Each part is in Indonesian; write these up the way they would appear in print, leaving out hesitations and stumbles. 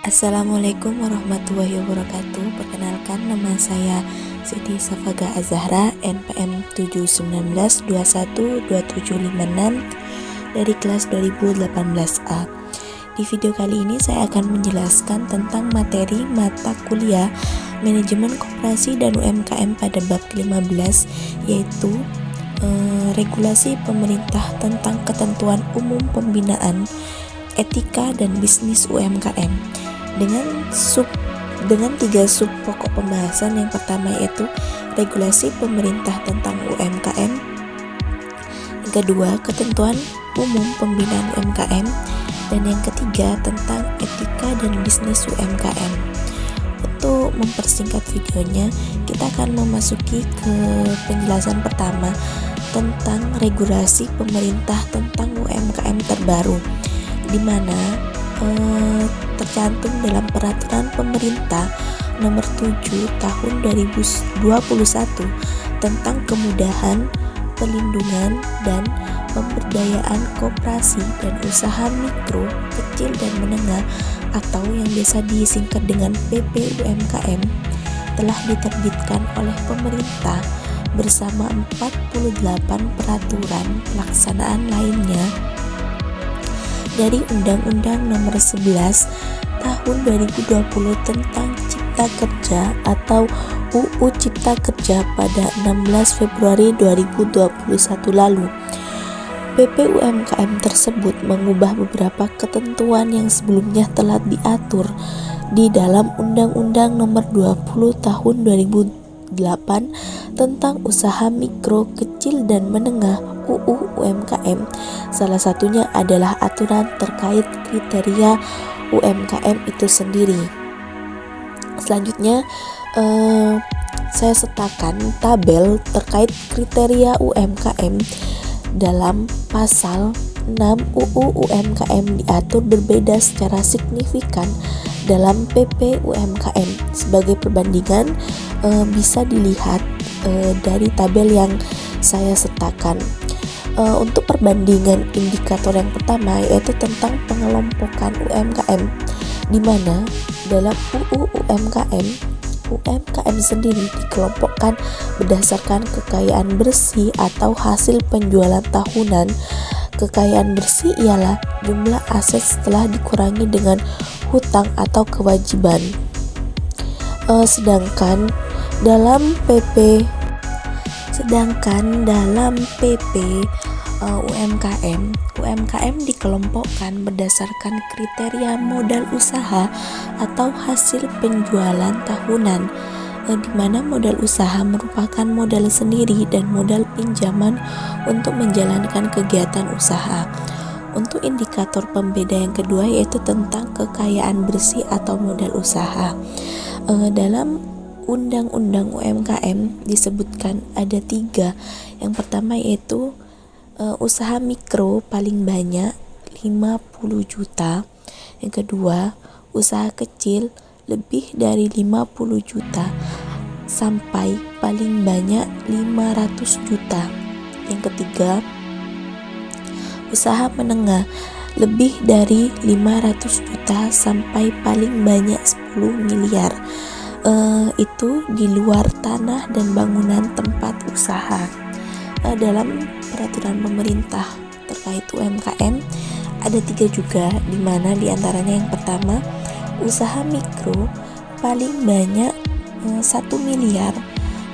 Assalamualaikum warahmatullahi wabarakatuh. Perkenalkan, nama saya Siti Safaga Azahra, NPM 719212756 dari kelas 2018A. Di video kali ini saya akan menjelaskan tentang materi mata kuliah Manajemen Koperasi dan UMKM pada bab 15, yaitu regulasi pemerintah tentang ketentuan umum pembinaan, etika dan bisnis UMKM dengan 3 sub pokok pembahasan. Yang pertama yaitu regulasi pemerintah tentang UMKM, yang kedua ketentuan umum pembinaan UMKM, dan yang ketiga tentang etika dan bisnis UMKM. Untuk mempersingkat videonya, kita akan memasuki ke penjelasan pertama tentang regulasi pemerintah tentang UMKM terbaru, di mana tercantum dalam Peraturan Pemerintah Nomor 7 Tahun 2021 tentang kemudahan, perlindungan, dan pemberdayaan koperasi dan usaha mikro, kecil, dan menengah atau yang biasa disingkat dengan PP UMKM telah diterbitkan oleh pemerintah bersama 48 peraturan pelaksanaan lainnya dari Undang-Undang Nomor 11 Tahun 2020 tentang Cipta Kerja atau UU Cipta Kerja pada 16 Februari 2021 lalu. PP UMKM tersebut mengubah beberapa ketentuan yang sebelumnya telah diatur di dalam Undang-Undang Nomor 20 Tahun 2008 tentang usaha mikro, kecil, dan menengah UU UMKM. Salah satunya adalah aturan terkait kriteria UMKM itu sendiri. Selanjutnya saya sertakan tabel terkait kriteria UMKM. Dalam pasal 6 UU UMKM diatur berbeda secara signifikan dalam PP UMKM. Sebagai perbandingan bisa dilihat dari tabel yang saya sertakan. Untuk perbandingan indikator yang pertama yaitu tentang pengelompokan UMKM, di mana dalam UU UMKM sendiri dikelompokkan berdasarkan kekayaan bersih atau hasil penjualan tahunan. Kekayaan bersih ialah jumlah aset setelah dikurangi dengan hutang atau kewajiban. Sedangkan dalam PP UMKM dikelompokkan berdasarkan kriteria modal usaha atau hasil penjualan tahunan, di mana modal usaha merupakan modal sendiri dan modal pinjaman untuk menjalankan kegiatan usaha. Untuk indikator pembeda yang kedua yaitu tentang kekayaan bersih atau modal usaha. Dalam Undang-Undang UMKM disebutkan ada 3. Yang pertama yaitu usaha mikro paling banyak 50 juta. Yang kedua, usaha kecil lebih dari 50 juta sampai paling banyak 500 juta. Yang ketiga, usaha menengah lebih dari 500 juta sampai paling banyak 10 miliar. Itu di luar tanah dan bangunan tempat usaha. Dalam peraturan pemerintah terkait UMKM ada 3 juga, di mana diantaranya yang pertama usaha mikro paling banyak 1 miliar.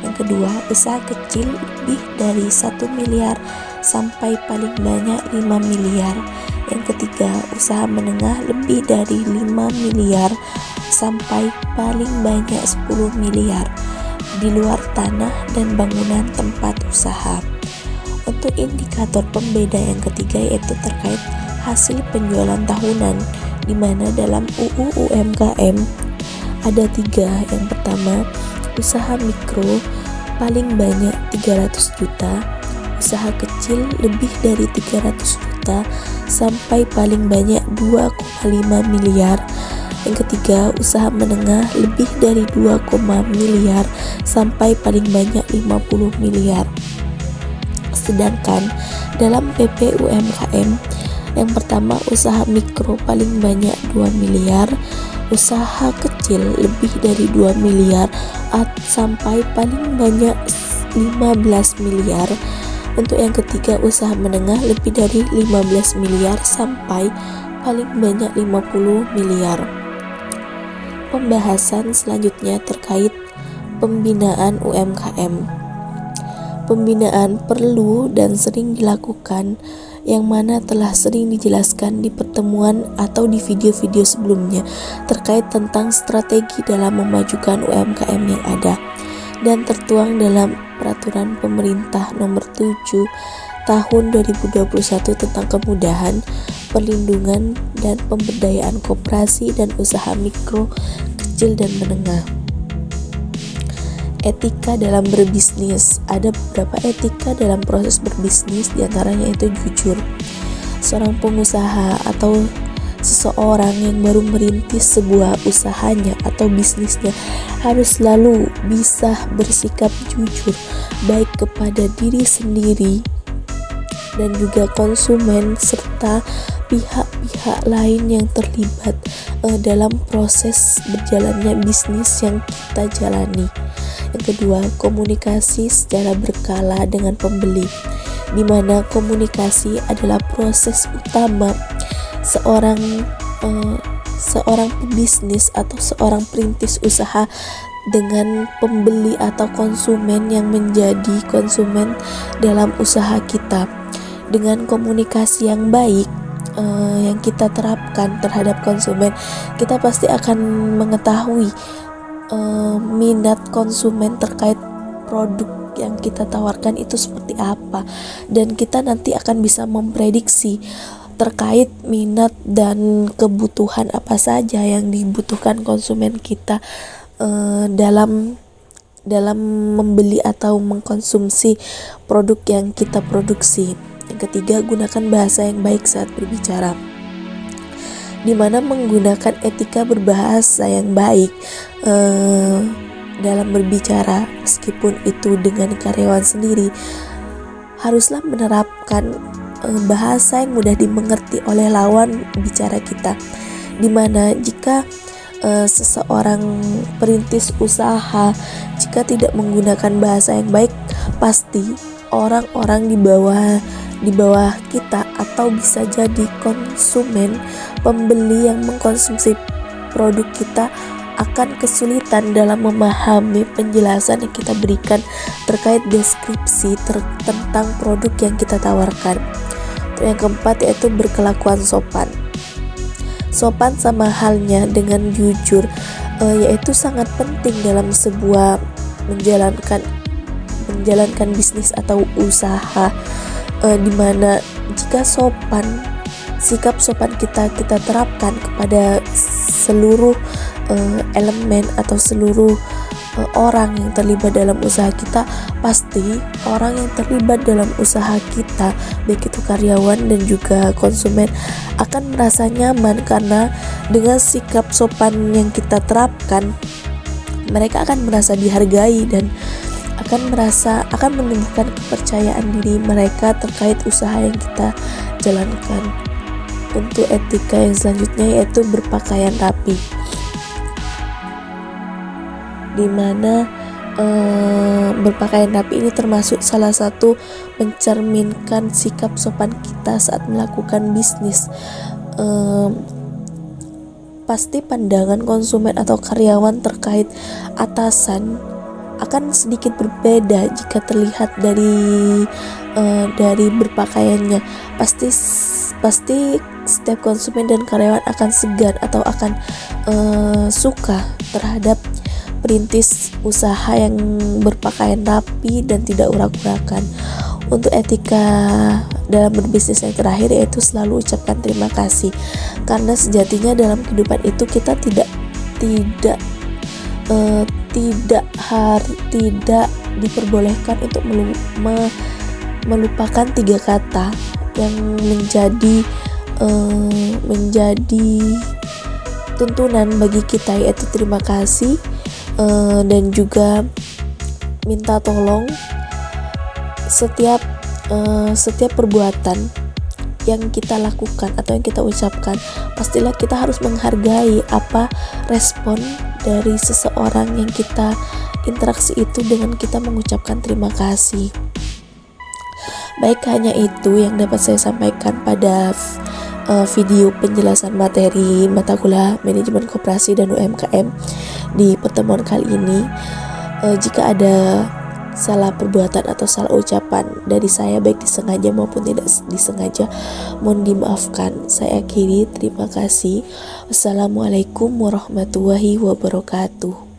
Yang kedua, usaha kecil lebih dari 1 miliar sampai paling banyak 5 miliar. Yang ketiga, usaha menengah lebih dari 5 miliar sampai paling banyak 10 miliar di luar tanah dan bangunan tempat usaha. Untuk indikator pembeda yang ketiga yaitu terkait hasil penjualan tahunan, di mana dalam UU UMKM ada 3. Yang pertama, usaha mikro paling banyak 300 juta, usaha kecil lebih dari 300 juta sampai paling banyak 2,5 miliar. Yang ketiga, usaha menengah lebih dari 2, miliar sampai paling banyak 50 miliar. Sedangkan dalam PP UMKM, yang pertama usaha mikro paling banyak 2 miliar, Usaha kecil lebih dari 2 miliar sampai paling banyak 15 miliar. Untuk yang ketiga, usaha menengah lebih dari 15 miliar sampai paling banyak 50 miliar. Pembahasan selanjutnya terkait pembinaan UMKM. Pembinaan perlu dan sering dilakukan, yang mana telah sering dijelaskan di pertemuan atau di video-video sebelumnya terkait tentang strategi dalam memajukan UMKM yang ada, dan tertuang dalam Peraturan Pemerintah Nomor 7 Tahun 2021 tentang kemudahan, perlindungan, dan pemberdayaan koperasi dan usaha mikro, kecil, dan menengah. Etika dalam berbisnis. Ada beberapa etika dalam proses berbisnis, diantaranya itu jujur. Seorang pengusaha atau seseorang yang baru merintis sebuah usahanya atau bisnisnya harus selalu bisa bersikap jujur, baik kepada diri sendiri dan juga konsumen serta pihak-pihak lain yang terlibat dalam proses berjalannya bisnis yang kita jalani. Yang kedua, komunikasi secara berkala dengan pembeli, di mana komunikasi adalah proses utama seorang pebisnis atau seorang perintis usaha dengan pembeli atau konsumen yang menjadi konsumen dalam usaha kita. Dengan komunikasi yang baik yang kita terapkan terhadap konsumen, kita pasti akan mengetahui minat konsumen terkait produk yang kita tawarkan itu seperti apa, dan kita nanti akan bisa memprediksi terkait minat dan kebutuhan apa saja yang dibutuhkan konsumen kita dalam membeli atau mengkonsumsi produk yang kita produksi. Yang ketiga, gunakan bahasa yang baik saat berbicara, di mana menggunakan etika berbahasa yang baik dalam berbicara, meskipun itu dengan karyawan sendiri, haruslah menerapkan bahasa yang mudah dimengerti oleh lawan bicara kita, di mana jika seseorang perintis usaha jika tidak menggunakan bahasa yang baik, pasti orang-orang di bawah kita atau bisa jadi konsumen, pembeli yang mengkonsumsi produk kita akan kesulitan dalam memahami penjelasan yang kita berikan terkait deskripsi tentang produk yang kita tawarkan. Yang keempat yaitu berkelakuan sopan. Sopan sama halnya dengan jujur, yaitu sangat penting dalam sebuah menjalankan bisnis atau usaha, dimana jika sikap sopan kita terapkan kepada seluruh elemen atau seluruh orang yang terlibat dalam usaha kita, pasti orang yang terlibat dalam usaha kita, baik itu karyawan dan juga konsumen, akan merasa nyaman karena dengan sikap sopan yang kita terapkan, mereka akan merasa dihargai dan akan menumbuhkan kepercayaan diri mereka terkait usaha yang kita jalankan. Untuk etika yang selanjutnya yaitu berpakaian rapi, di mana berpakaian rapi ini termasuk salah satu mencerminkan sikap sopan kita saat melakukan bisnis. Pasti pandangan konsumen atau karyawan terkait atasan akan sedikit berbeda jika terlihat dari berpakaiannya. Pasti setiap konsumen dan karyawan akan segan atau akan suka terhadap perintis usaha yang berpakaian rapi dan tidak urak-urakan. Untuk etika dalam berbisnis yang terakhir yaitu selalu ucapkan terima kasih, karena sejatinya dalam kehidupan itu kita tidak diperbolehkan untuk melupakan 3 kata yang menjadi tuntunan bagi kita, yaitu terima kasih dan juga minta tolong. Setiap perbuatan yang kita lakukan atau yang kita ucapkan, pastilah kita harus menghargai apa respon dari seseorang yang kita interaksi itu dengan kita mengucapkan terima kasih. Baik, hanya itu yang dapat saya sampaikan pada video penjelasan materi mata kuliah manajemen koperasi dan UMKM di pertemuan kali ini. Jika ada salah perbuatan atau salah ucapan dari saya, baik disengaja maupun tidak disengaja, mohon dimaafkan. Saya akhiri, terima kasih. Wassalamualaikum warahmatullahi wabarakatuh.